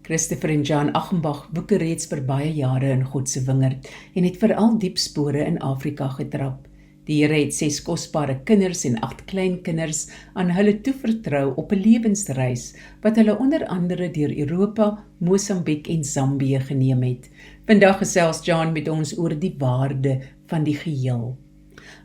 Christopher en John Achenbach boeke reeds vir baie jare in God se wingerd en het veral diep spore in Afrika getrap. Die Here het 6 kosbare kinders en 8 kleinkinders aan hulle toevertrou op 'n lewensreis wat hulle onder andere deur Europa, Mosambiek en Zambië geneem het. Vandag gesels John met ons oor die waarde van die geheel.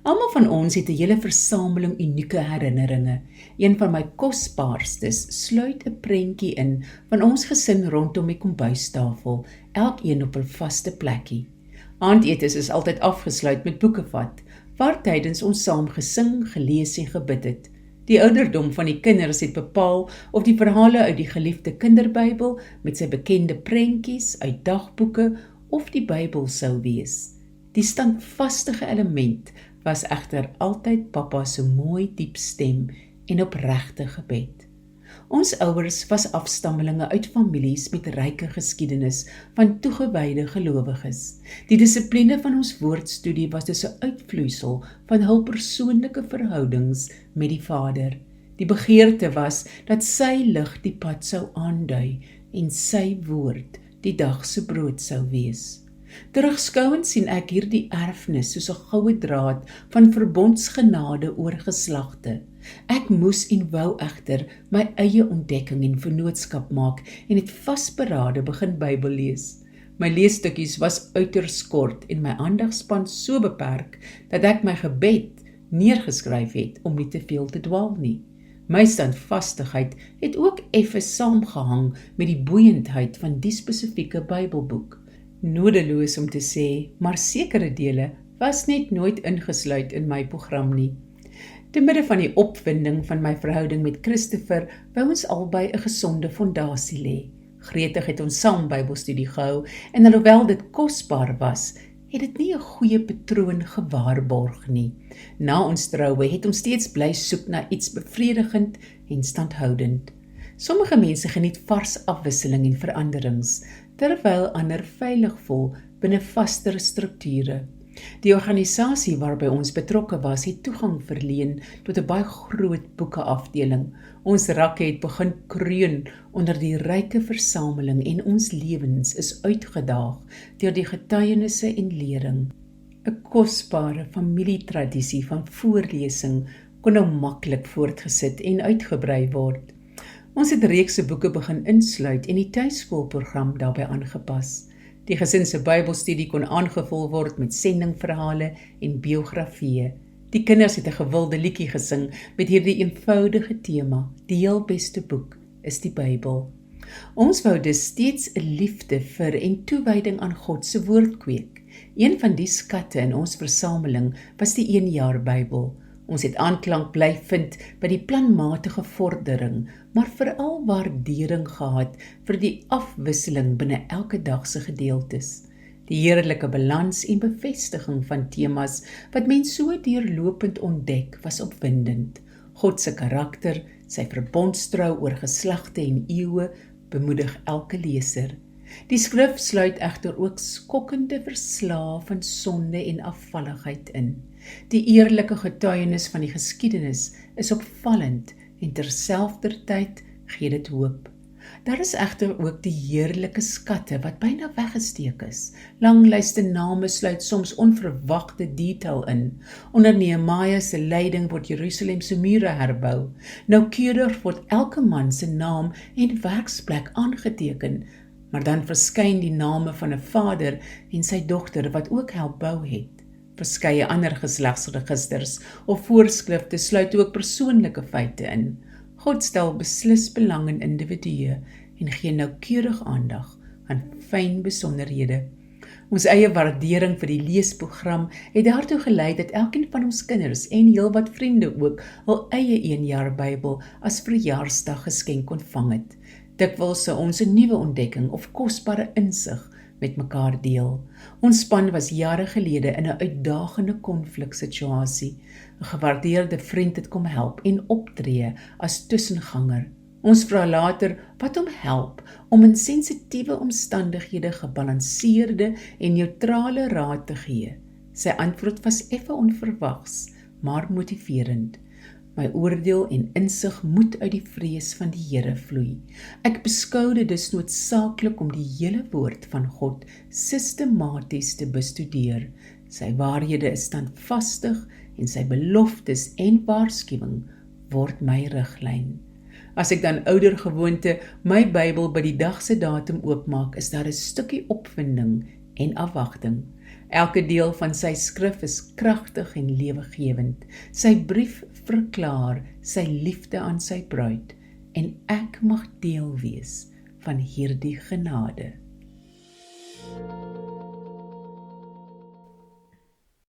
Almal van ons het 'n hele versameling unieke herinneringe. Een van my kosbaarstes sluit 'n prentjie in van ons gesin rondom die kombuistafel, elkeen op 'n vaste plekkie. Aandetes is altyd afgesluit met boekevat, waar tydens ons saam gesing, gelees en gebid het. Die ouderdom van die kinders het bepaal of die verhale uit die geliefde kinderbybel met sy bekende prentjies uit dagboeke of die Bybel sou wees. Die standvastige element was egter altyd pappa se mooi diep stem en opregte gebed. Ons ouers was afstammelinge uit families met ryke geskiedenis van toegewyde gelowiges. Die dissipline van ons woordstudie was dus 'n uitvloeisel van hul persoonlike verhoudings met die Vader. Die begeerte was dat sy lig die pad sou aandui en sy woord die dag se brood sou wees. Terugskouend sien ek hierdie erfenis soos 'n goue draad van verbondsgenade oor geslagte. Ek moes en wou egter my eie ontdekking en vennootskap maak en het vasberade begin Bybel lees. My leesstukkies was uiters kort en my aandagspan so beperk dat ek my gebed neergeskryf het om nie te veel te dwaal nie. My standvastigheid het ook effe saamgehang met die boeiendheid van die spesifieke Bybelboek. Nodeloos om te sê, maar sekere dele was net nooit ingesluit in my program nie. Te midde van die opwinding van my verhouding met Christopher, wou ons albei 'n gesonde fondasie lê. Gretig het ons saam Bybelstudie gehou en alhoewel dit kosbaar was, het dit nie 'n goeie patroon gewaarborg nie. Na ons troue het ons steeds bly soek na iets bevredigend en standhoudend. Sommige mense geniet vars afwisseling en veranderings, terwyl ander veilig voel binne vaster strukture. Die organisasie waarby ons betrokke was, het toegang verleen tot 'n baie groot boekeafdeling. Ons rakke het begin kreun onder die ryke versameling en ons lewens is uitgedaag deur die getuienisse en lering. 'n Kosbare familietradisie van voorlesing kon nou maklik voortgesit en uitgebrei word. Ons het reekse boeke begin insluit en die tuiskoolprogram daarbey aangepas. Die gesin se Bybelstudie kon aangevul word met sendingverhale en biografieë. Die kinders het 'n gewilde liedjie gesing met hierdie eenvoudige tema: die heel beste boek is die Bybel. Ons wou dus steeds 'n liefde vir en toewyding aan God se woord kweek. Een van die skatte in ons versameling was die 1 jaar Bybel. Ons het aanklank bly vind by die planmatige vordering, maar veral waardering gehad vir die afwisseling binne elke dag se gedeeltes. Die heerlike balans en bevestiging van temas wat mens so deurlopend ontdek, was opwindend. God se karakter, sy verbondstrou oor geslagte en eeue, bemoedig elke leser. Die skrif sluit egter ook skokkende verslae van sonde en afvalligheid in. Die eerlike getuienis van die geskiedenis is opvallend en terselfdertyd gee dit hoop. Daar is egter ook die heerlike skatte wat byna weggesteek is. Langlyste name sluit soms onverwagte detail in. Onder Nehemia se leiding word Jerusalem se mure herbou. Noukeurig word elke man se naam en werksplek aangeteken, maar dan verskyn die name van 'n vader en sy dogter wat ook help bou het. Verskeie ander geslagsregisters of voorskrifte sluit ook persoonlike feite in. God stel beslis belang in individue en gee noukeurig aandag aan fyn besonderhede. Ons eie waardering vir die leesprogram het daartoe gelei dat elkeen van ons kinders en heelwat vriende ook hul eie 1 jaar Bybel as verjaarsdag geskenk ontvang het. Dikwels sou ons 'n nuwe ontdekking of kosbare insig met mekaar deel. Ons span was jare gelede in 'n uitdagende konfliksituasie. 'n Gewaardeerde vriend het kom help en optree as tussenganger. Ons vra later wat hom help om in sensitiewe omstandighede gebalanseerde en neutrale raad te gee. Sy antwoord was effe onverwags, maar motiverend. My oordeel en insig moet uit die vrees van die Here vloei. Ek beskou dit dus noodsaaklik om die hele woord van God sistematies te bestudeer. Sy waarhede is standvastig en sy beloftes en waarskuwing word my riglyn. As ek dan oudergewoonte my Bybel by die dag se datum oopmaak, is daar 'n stukkie opwinding en afwagting. Elke deel van sy skrif is kragtig en lewegewend. Sy brief verklaar sy liefde aan sy bruid en ek mag deel wees van hierdie genade.